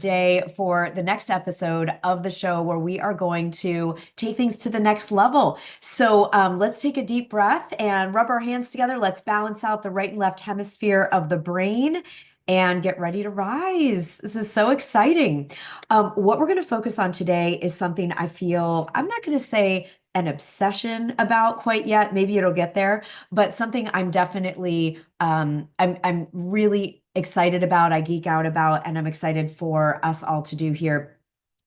today for the next episode of the show where we are going to take things to the next level. So let's take a deep breath and rub our hands together. Let's balance out the right and left hemisphere of the brain and get ready to rise. This is so exciting. What we're going to focus on today is something I feel, I'm not going to say an obsession about quite yet. Maybe it'll get there, but something I'm definitely, I'm really excited about, I geek out about, and I'm excited for us all to do here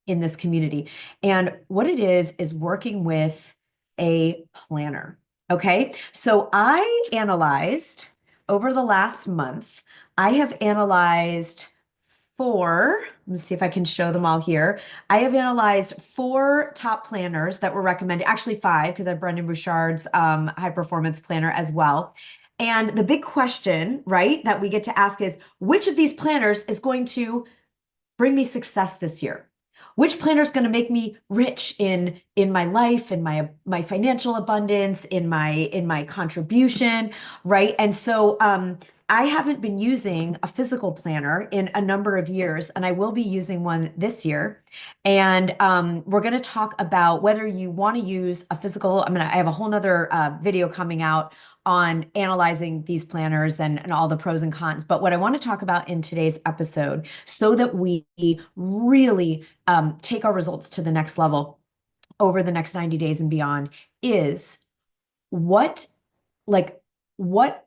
in this community. And what it is working with a planner. Okay. So I analyzed over the last month, I have analyzed four, let me see if I can show them all here. I have analyzed four top planners that were recommended, actually five, because I have Brendan Bouchard's high performance planner as well. And the big question, right, that we get to ask is, which of these planners is going to bring me success this year? Which planner is going to make me rich in my life, in my financial abundance, in my contribution, right? And so I haven't been using a physical planner in a number of years, and I will be using one this year. And we're going to talk about whether you want to use a physical. I have a whole nother video coming out on analyzing these planners and all the pros and cons. But what I want to talk about in today's episode, so that we really take our results to the next level over the next 90 days and beyond, is what, like, what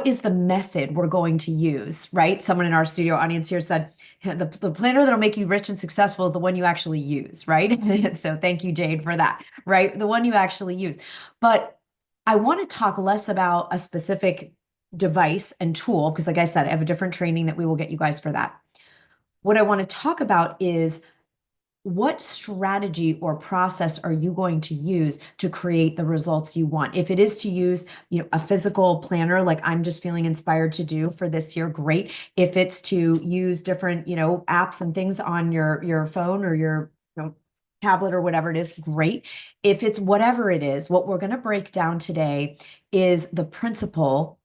is the method we're going to use, right? Someone in our studio audience here said, the planner that'll make you rich and successful is the one you actually use, right? So thank you, Jade, for that, right? The one you actually use. But I want to talk less about a specific device and tool, because like I said, I have a different training that we will get you guys for that. What I want to talk about is, what strategy or process are you going to use to create the results you want? If it is to use, a physical planner, like I'm just feeling inspired to do for this year, great. If it's to use different, apps and things on your phone or your, tablet or whatever it is, great. If it's whatever it is, what we're going to break down today is the principle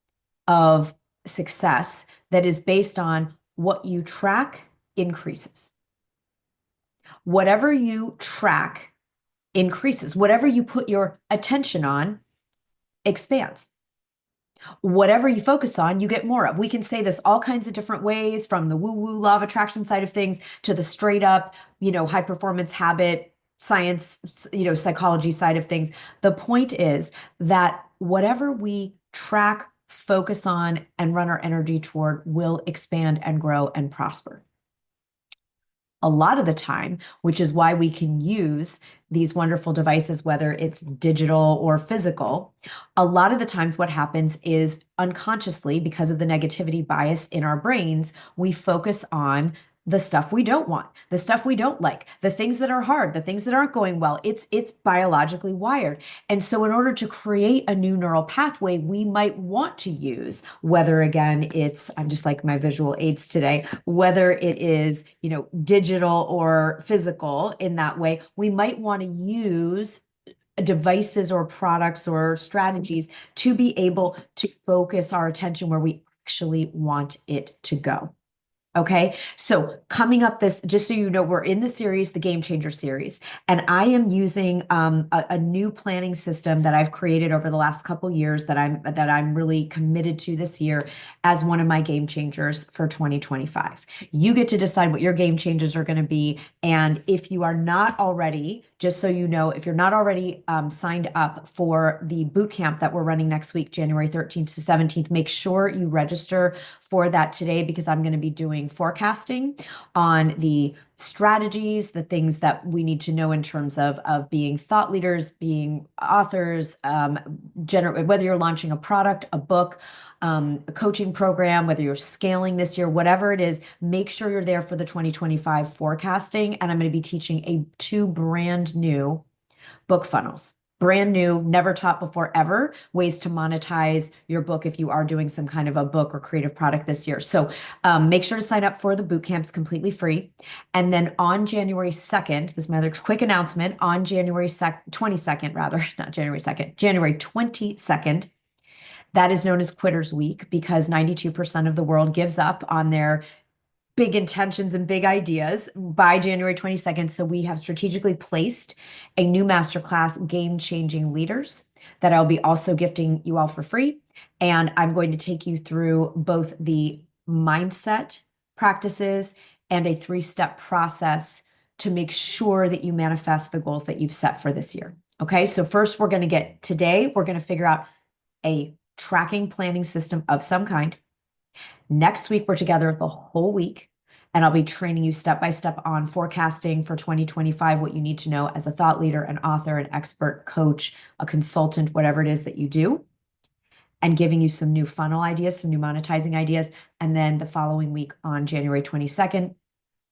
of success that is based on what you track increases. Whatever you track increases. Whatever you put your attention on expands. Whatever you focus on, you get more of. We can say this all kinds of different ways, from the woo-woo law of attraction side of things to the straight up, high performance habit science, psychology side of things. The point is that whatever we track, focus on, and run our energy toward will expand and grow and prosper. A lot of the time, which is why we can use these wonderful devices, whether it's digital or physical, a lot of the times what happens is unconsciously, because of the negativity bias in our brains, we focus on the stuff we don't want, the stuff we don't like, the things that are hard, the things that aren't going well. It's biologically wired. And so in order to create a new neural pathway, we might want to use, whether again, I'm just like my visual aids today, whether it is, digital or physical in that way, we might want to use devices or products or strategies to be able to focus our attention where we actually want it to go. Okay, so coming up just so you know, we're in the series, the Game Changer series, and I am using a new planning system that I've created over the last couple years that I'm really committed to this year as one of my game changers for 2025. You get to decide what your game changers are going to be, and if you are not already, just so you know, if you're not already signed up for the boot camp that we're running next week, January 13th to 17th, make sure you register for that today, because I'm going to be doing forecasting on the strategies, the things that we need to know in terms of being thought leaders, being authors, whether you're launching a product, a book, a coaching program, whether you're scaling this year, whatever it is, make sure you're there for the 2025 forecasting. And I'm going to be teaching two brand new book funnels. Brand new, never taught before ever, ways to monetize your book if you are doing some kind of a book or creative product this year. So make sure to sign up for the boot camp. It's completely free. And then on January 2nd, this is my other quick announcement, on January 22nd, rather, not January 2nd, January 22nd, that is known as Quitters Week, because 92% of the world gives up on their big intentions and big ideas by January 22nd. So we have strategically placed a new masterclass, Game Changing Leaders, that I'll be also gifting you all for free. And I'm going to take you through both the mindset practices and a 3-step process to make sure that you manifest the goals that you've set for this year. Okay, so first we're going to figure out a tracking planning system of some kind. Next week, we're together the whole week, and I'll be training you step by step on forecasting for 2025, what you need to know as a thought leader, an author, an expert, coach, a consultant, whatever it is that you do, and giving you some new funnel ideas, some new monetizing ideas. And then the following week on January 22nd,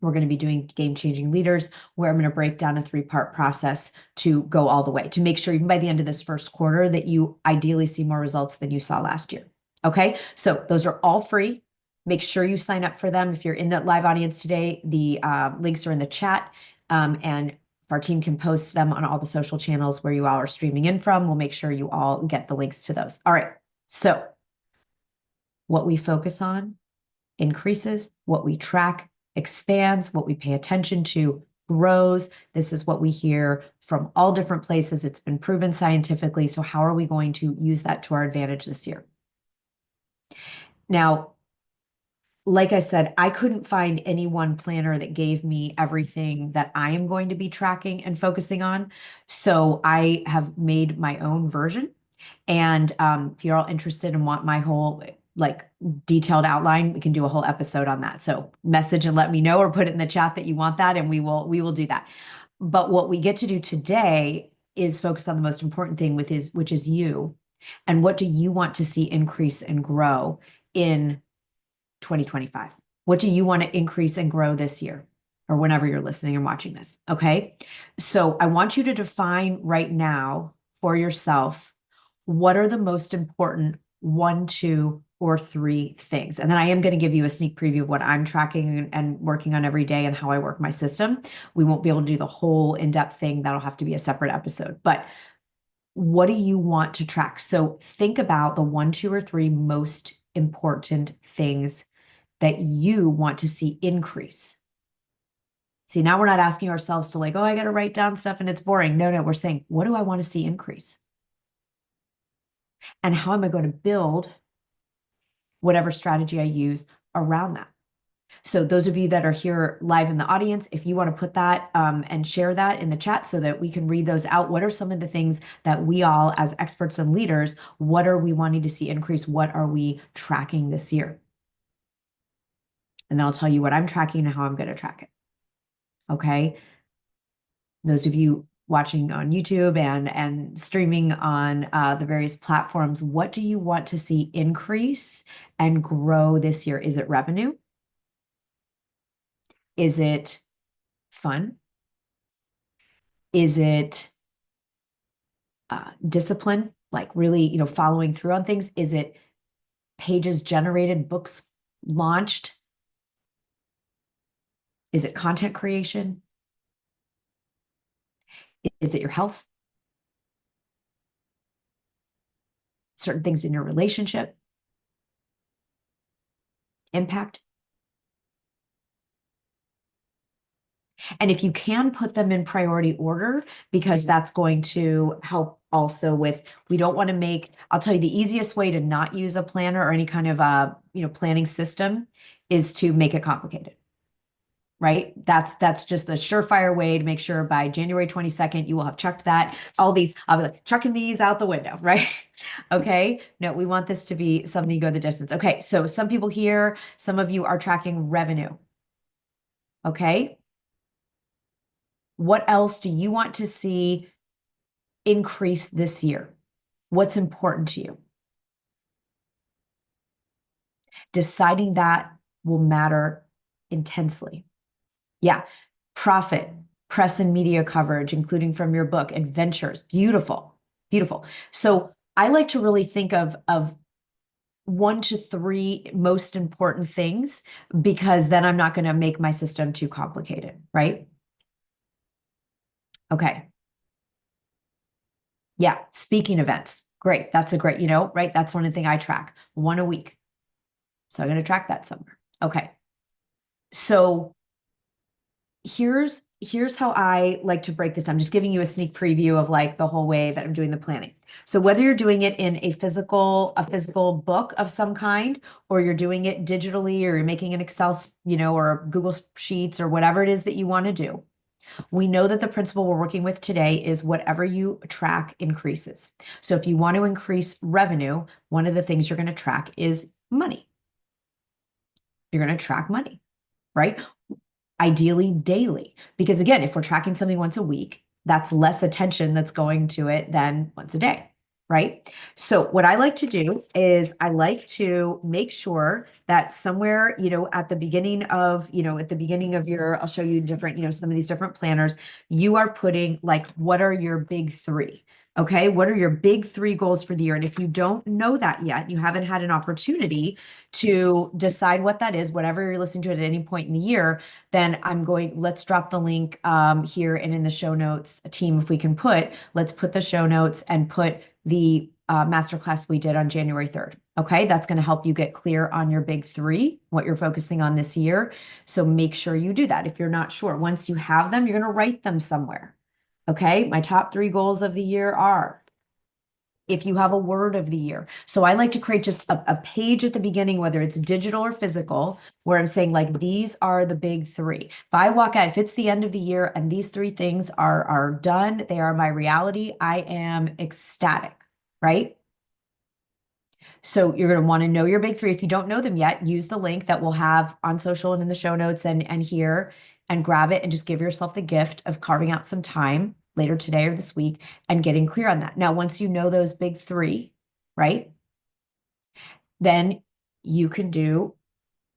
we're going to be doing Game Changing Leaders, where I'm going to break down a 3-part process to go all the way, to make sure even by the end of this first quarter that you ideally see more results than you saw last year. Okay, so those are all free. Make sure you sign up for them. If you're in the live audience today, the links are in the chat, and our team can post them on all the social channels where you all are streaming in from. We'll make sure you all get the links to those. All right, so what we focus on increases, what we track expands, what we pay attention to grows. This is what we hear from all different places. It's been proven scientifically. So how are we going to use that to our advantage this year? Now, like I said, I couldn't find any one planner that gave me everything that I am going to be tracking and focusing on. So I have made my own version. And if you're all interested and want my whole like detailed outline, we can do a whole episode on that. So message and let me know, or put it in the chat that you want that, and we will do that. But what we get to do today is focus on the most important thing, which is you. And what do you want to see increase and grow in 2025? What do you want to increase and grow this year, or whenever you're listening and watching this? Okay. So I want you to define right now for yourself, what are the most important 1, 2, or 3 things? And then I am going to give you a sneak preview of what I'm tracking and working on every day and how I work my system. We won't be able to do the whole in-depth thing. That'll have to be a separate episode. But what do you want to track? So think about the 1, 2, or 3 most important things that you want to see increase. See, now we're not asking ourselves to like, oh, I got to write down stuff and it's boring. No, we're saying, what do I want to see increase? And how am I going to build whatever strategy I use around that? So those of you that are here live in the audience, if you want to put that and share that in the chat so that we can read those out, what are some of the things that we all as experts and leaders, what are we wanting to see increase? What are we tracking this year? And then I'll tell you what I'm tracking and how I'm going to track it. Okay. Those of you watching on YouTube and streaming on the various platforms, what do you want to see increase and grow this year? Is it revenue? Is it fun? Is it discipline, like really, following through on things? Is it pages generated, books launched? Is it content creation? Is it your health? Certain things in your relationship? Impact? And if you can put them in priority order, because that's going to help also with, we don't want to make, I'll tell you the easiest way to not use a planner or any kind of planning system is to make it complicated. Right? That's just a surefire way to make sure by January 22nd, you will have chucked that. I'll be like chucking these out the window, right? Okay. No, we want this to be something you go the distance. Okay. So some people here, some of you are tracking revenue. Okay. What else do you want to see increase this year? What's important to you? Deciding that will matter intensely. Yeah. Profit, press and media coverage, including from your book, adventures. Beautiful, beautiful. So I like to really think of 1 to 3 most important things, because then I'm not going to make my system too complicated, right? Okay. Yeah. Speaking events. Great. That's a great, right? That's one of the things I track, 1 a week. So I'm going to track that somewhere. Okay. So here's how I like to break this. I'm just giving you a sneak preview of like the whole way that I'm doing the planning. So whether you're doing it in a physical book of some kind, or you're doing it digitally, or you're making an Excel, or Google Sheets, or whatever it is that you want to do, we know that the principle we're working with today is whatever you track increases. So if you want to increase revenue, one of the things you're going to track is money. You're going to track money, right? Ideally daily. Because again, if we're tracking something once a week, that's less attention that's going to it than once a day, right? So what I like to do is I like to make sure that somewhere, at the beginning of I'll show you different, some of these different planners, you are putting like, what are your big three? Okay, what are your big three goals for the year? And if you don't know that yet, you haven't had an opportunity to decide what that is, whatever you're listening to at any point in the year, then let's drop the link here and in the show notes, team, if we can let's put the show notes and put the masterclass we did on January 3rd. Okay, that's going to help you get clear on your big three, what you're focusing on this year. So make sure you do that. If you're not sure, once you have them, you're going to write them somewhere. Okay, my top three goals of the year are, if you have a word of the year. So I like to create just a page at the beginning, whether it's digital or physical, where I'm saying like, these are the big three. If I walk out, if it's the end of the year and these three things are done, they are my reality, I am ecstatic, right? So you're going to want to know your big three. If you don't know them yet, use the link that we'll have on social and in the show notes and here, and grab it and just give yourself the gift of carving out some time later today or this week and getting clear on that. Now, once you know those big three, right, then you can do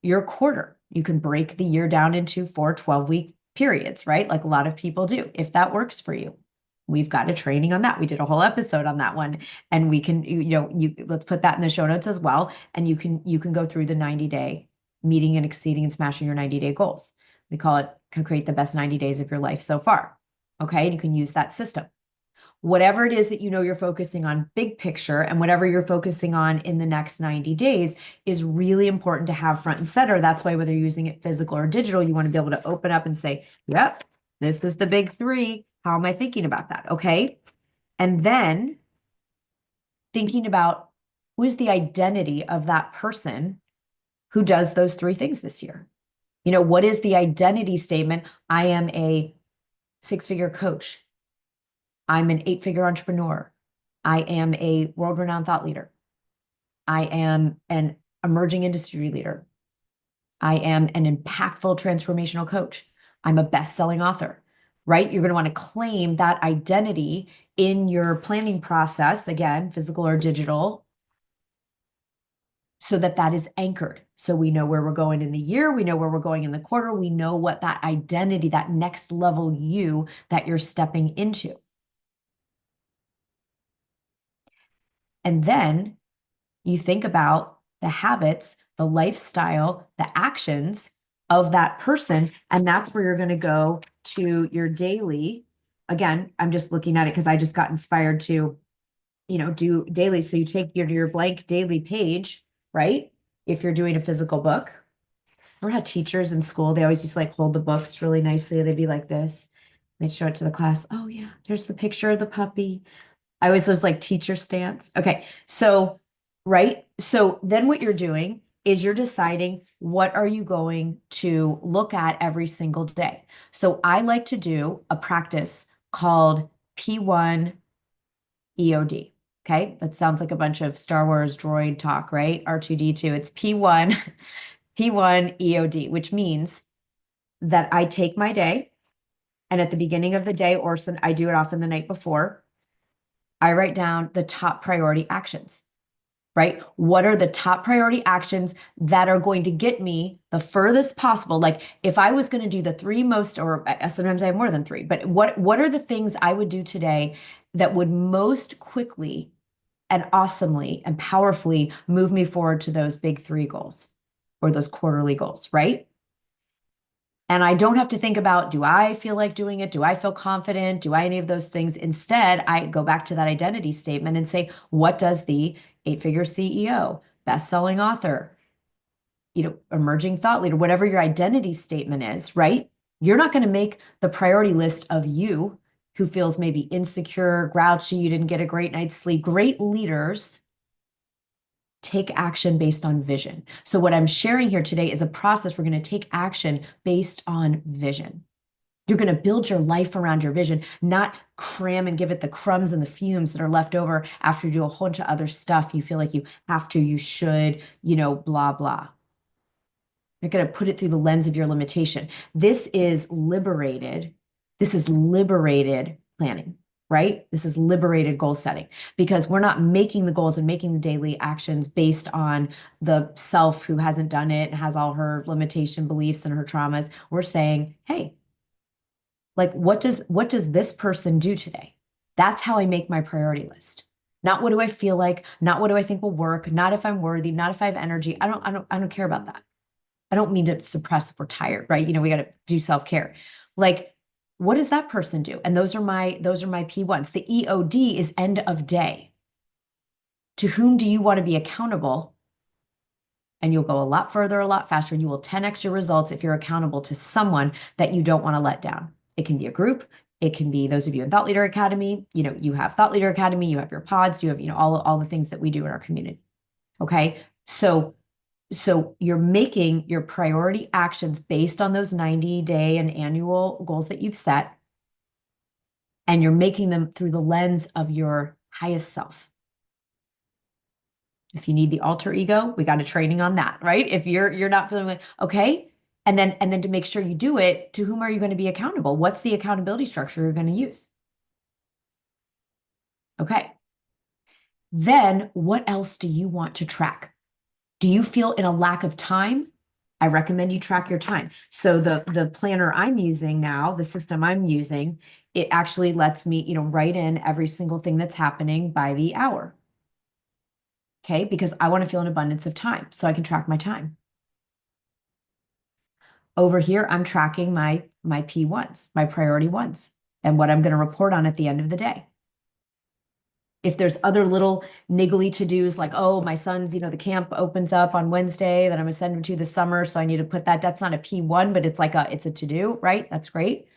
your quarter. You can break the year down into 4 12-week periods, right? Like a lot of people do, if that works for you. We've got a training on that. We did a whole episode on that one, and we can, let's put that in the show notes as well. And you can go through the 90-day meeting and exceeding and smashing your 90-day goals. We call it, can create the best 90 days of your life so far. Okay. And you can use that system. Whatever it is that you're focusing on big picture, and whatever you're focusing on in the next 90 days is really important to have front and center. That's why whether you're using it physical or digital, you want to be able to open up and say, yep, this is the big three. How am I thinking about that? Okay. And then thinking about, who is the identity of that person who does those three things this year? What is the identity statement? I am a 6-figure coach. I'm an 8-figure entrepreneur. I am a world-renowned thought leader. I am an emerging industry leader. I am an impactful transformational coach. I'm a best-selling author, right? You're going to want to claim that identity in your planning process, again, physical or digital, so that is anchored. So we know where we're going in the year. We know where we're going in the quarter. We know what that identity, that next level you that you're stepping into. And then you think about the habits, the lifestyle, the actions of that person. And that's where you're going to go to your daily. Again, I'm just looking at it because I just got inspired to, do daily. So you take your blank daily page, right? If you're doing a physical book. Remember how teachers in school, they always used to like hold the books really nicely. They'd be like this. They'd show it to the class. Oh yeah, there's the picture of the puppy. I always was like teacher stance. Okay. So, right. So then what you're doing is you're deciding, what are you going to look at every single day? So I like to do a practice called P1 EOD. Okay. That sounds like a bunch of Star Wars droid talk, right? R2D2. It's P1, P1 EOD, which means that I take my day, and at the beginning of the day, or I do it often the night before, I write down the top priority actions, right? What are the top priority actions that are going to get me the furthest possible? Like if I was going to do the three most, or sometimes I have more than three, but what are the things I would do today that would most quickly and awesomely and powerfully move me forward to those big three goals or those quarterly goals, right? And I don't have to think about, do I feel like doing it? Do I feel confident? Do I any of those things? Instead, I go back to that identity statement and say, what does the 8-figure CEO, best-selling author, emerging thought leader, whatever your identity statement is, right? You're not going to make the priority list of you who feels maybe insecure, grouchy, you didn't get a great night's sleep. Great leaders take action based on vision. So what I'm sharing here today is a process. We're going to take action based on vision. You're going to build your life around your vision, not cram and give it the crumbs and the fumes that are left over after you do a whole bunch of other stuff. You feel like you have to, you should, blah, blah. You're going to put it through the lens of your limitation. This is liberated. This is liberated planning, right? This is liberated goal setting, because we're not making the goals and making the daily actions based on the self who hasn't done it and has all her limitation beliefs and her traumas. We're saying, hey, like, what does this person do today? That's how I make my priority list. Not what do I feel like, not what do I think will work, not if I'm worthy, not if I have energy. I don't care about that. I don't mean to suppress if we're tired, right? We got to do self-care. Like, what does that person do? And those are my P1s. The EOD is end of day. To whom do you want to be accountable? And you'll go a lot further, a lot faster. You will 10x your results if you're accountable to someone that you don't want to let down. It can be a group. It can be those of you in Thought Leader Academy. You have Thought Leader Academy, you have your pods, you have, all the things that we do in our community. Okay. So you're making your priority actions based on those 90-day and annual goals that you've set. And you're making them through the lens of your highest self. If you need the alter ego, we got a training on that, right? If you're not feeling like, okay, and then to make sure you do it, to whom are you going to be accountable? What's the accountability structure you're going to use? Okay. Then what else do you want to track? Do you feel in a lack of time? I recommend you track your time. So the planner I'm using now, the system I'm using, it actually lets me, write in every single thing that's happening by the hour. Okay, because I want to feel an abundance of time so I can track my time. Over here, I'm tracking my P1s, my priority ones, and what I'm going to report on at the end of the day. If there's other little niggly to-dos like, oh, my son's, the camp opens up on Wednesday that I'm going to send him to this summer, so I need to put that. That's not a P1, but it's a to-do, right? That's great.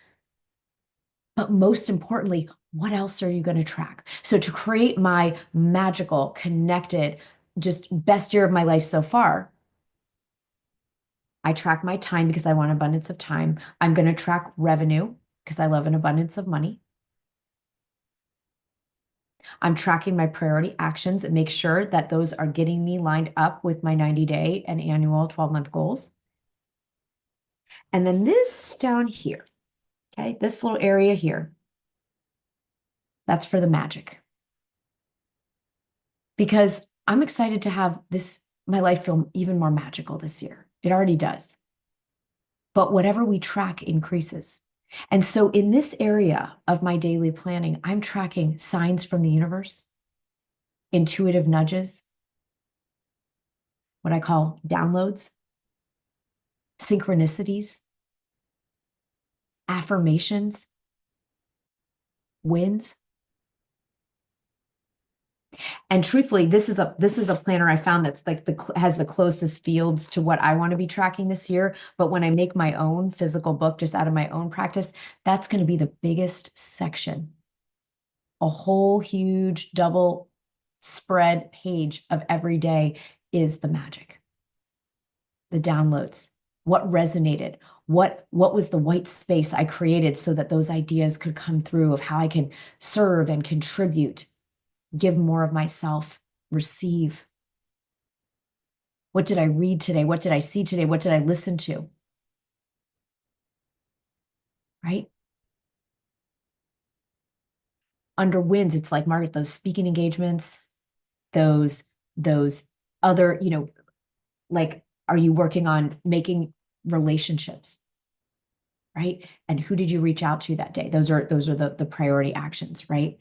But most importantly, what else are you going to track? So to create my magical, connected, just best year of my life so far, I track my time because I want abundance of time. I'm going to track revenue because I love an abundance of money. I'm tracking my priority actions and make sure that those are getting me lined up with my 90-day and annual 12-month goals. And then this down here, okay, this little area here, that's for the magic. Because I'm excited to have my life feel even more magical this year. It already does. But whatever we track increases. And so in this area of my daily planning, I'm tracking signs from the universe, intuitive nudges, what I call downloads, synchronicities, affirmations, wins. And truthfully, this is a planner I found that's like has the closest fields to what I want to be tracking this year. But when I make my own physical book, just out of my own practice, that's going to be the biggest section. A whole huge double spread page of every day is the magic, the downloads, what resonated, what was the white space I created so that those ideas could come through of how I can serve and contribute, give more of myself, receive. What did I read today? What did I see today? What did I listen to? Right? Under wins, it's like, Margaret, those speaking engagements, those other, like, are you working on making relationships? Right? And who did you reach out to that day? Those are the priority actions, right?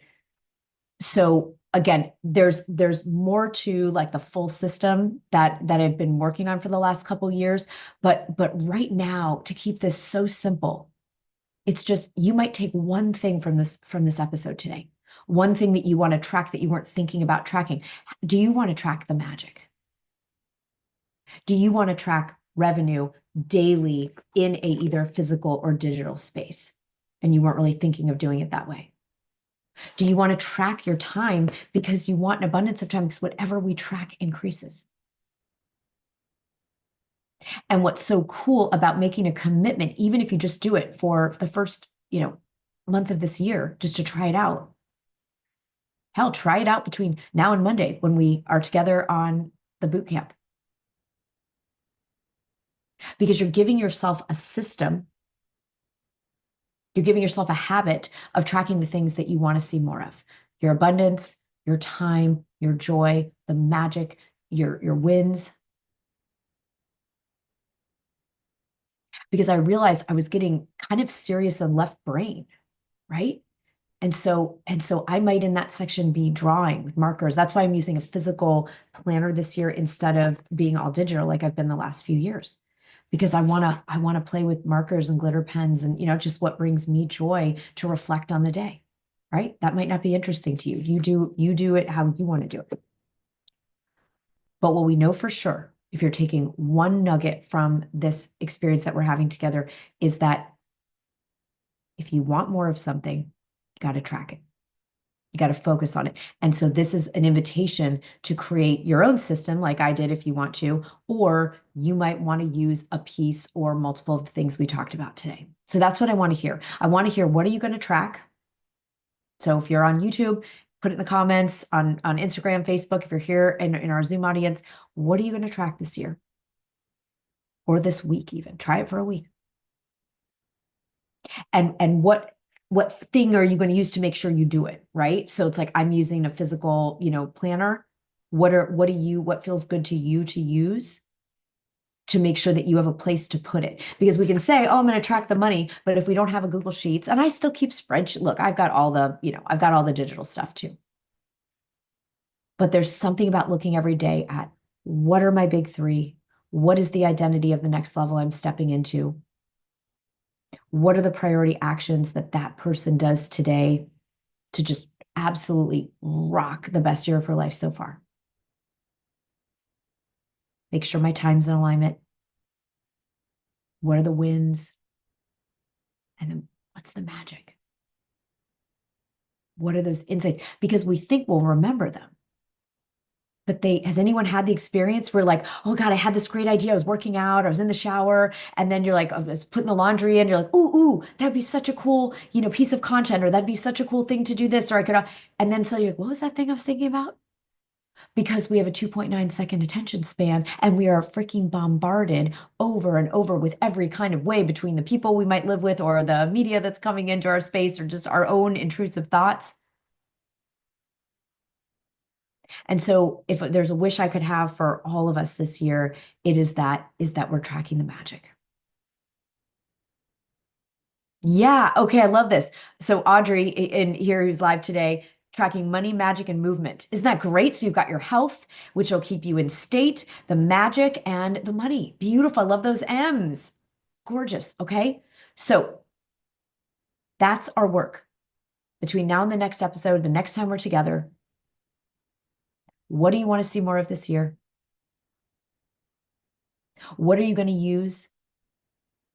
So again, there's more to like the full system that I've been working on for the last couple of years, but right now, to keep this so simple, it's just, you might take one thing from this episode today, one thing that you want to track that you weren't thinking about tracking. Do you want to track the magic? Do you want to track revenue daily in a either physical or digital space? And you weren't really thinking of doing it that way. Do you want to track your time because you want an abundance of time? Because whatever we track increases. And what's so cool about making a commitment, even if you just do it for the first, month of this year, just to try it out. Hell, try it out between now and Monday when we are together on the boot camp. Because you're giving yourself a system, you're giving yourself a habit of tracking the things that you want to see more of. Your abundance, your time, your joy, the magic, your wins. Because I realized I was getting kind of serious and left brain, right? And so I might in that section be drawing with markers. That's why I'm using a physical planner this year instead of being all digital like I've been the last few years. Because I want to play with markers and glitter pens and just what brings me joy to reflect on the day. Right? That might not be interesting to you. You do it how you want to do it. But what we know for sure, if you're taking one nugget from this experience that we're having together, is that if you want more of something, you got to track it. You got to focus on it. And so this is an invitation to create your own system, like I did if you want to, or you might want to use a piece or multiple of the things we talked about today. So that's what I want to hear. I want to hear, what are you going to track? So if you're on YouTube, put it in the comments on Instagram, Facebook. If you're here in our Zoom audience, what are you going to track this year? Or this week even? Try it for a week. And what thing are you going to use to make sure you do it, right? So it's like I'm using a physical, planner. What feels good to you to use to make sure that you have a place to put it? Because we can say, oh, I'm going to track the money, but if we don't have a Google Sheets, and I still keep spreadsheet, look, I've got all the digital stuff too. But there's something about looking every day at, what are my big three? What is the identity of the next level I'm stepping into? What are the priority actions that person does today to just absolutely rock the best year of her life so far? Make sure my time's in alignment. What are the wins? And then what's the magic? What are those insights? Because we think we'll remember them. But has anyone had the experience where, like, oh God, I had this great idea. I was working out, I was in the shower, and then you're like, I was putting the laundry in. You're like, ooh, that'd be such a cool, piece of content, or that'd be such a cool thing to do this, or I could, and then so you're like, what was that thing I was thinking about? Because we have a 2.9-second attention span and we are freaking bombarded over and over with every kind of way, between the people we might live with or the media that's coming into our space or just our own intrusive thoughts. And so if there's a wish I could have for all of us this year, it is that we're tracking the magic. Yeah. Okay. I love this. So Audrey in here, who's live today, tracking money, magic, and movement. Isn't that great? So you've got your health, which will keep you in state, the magic, and the money. Beautiful. I love those M's. Gorgeous. Okay. So that's our work between now and the next episode, the next time we're together. What do you want to see more of this year? What are you going to use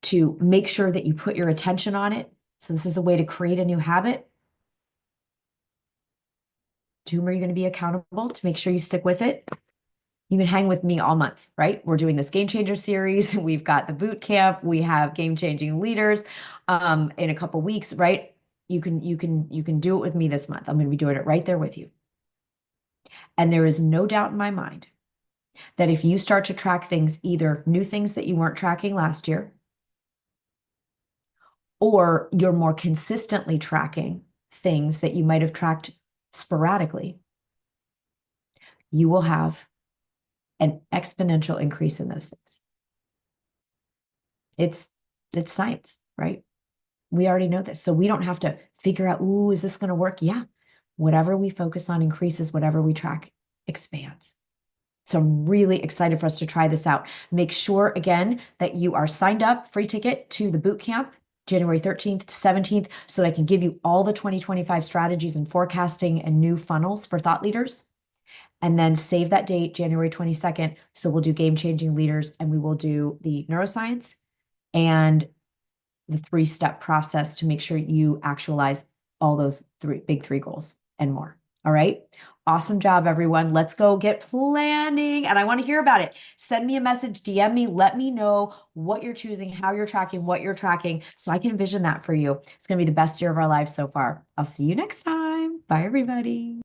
to make sure that you put your attention on it? So this is a way to create a new habit. To whom are you going to be accountable to make sure you stick with it? You can hang with me all month, right? We're doing this Game Changer series. We've got the boot camp. We have Game Changing Leaders in a couple weeks, right? You can do it with me this month. I'm going to be doing it right there with you. And there is no doubt in my mind that if you start to track things, either new things that you weren't tracking last year, or you're more consistently tracking things that you might have tracked sporadically, you will have an exponential increase in those things. It's science, right? We already know this. So we don't have to figure out, ooh, is this going to work? Yeah. Whatever we focus on increases, whatever we track expands. So I'm really excited for us to try this out. Make sure, again, that you are signed up, free ticket to the boot camp, January 13th to 17th, so that I can give you all the 2025 strategies and forecasting and new funnels for thought leaders. and then save that date, January 22nd. So we'll do game changing leaders and we will do the neuroscience and the 3-step process to make sure you actualize all those big three goals and more. All right. Awesome job, everyone. Let's go get planning. And I want to hear about it. Send me a message, DM me, let me know what you're choosing, how you're tracking, what you're tracking, so I can envision that for you. It's going to be the best year of our lives so far. I'll see you next time. Bye, everybody.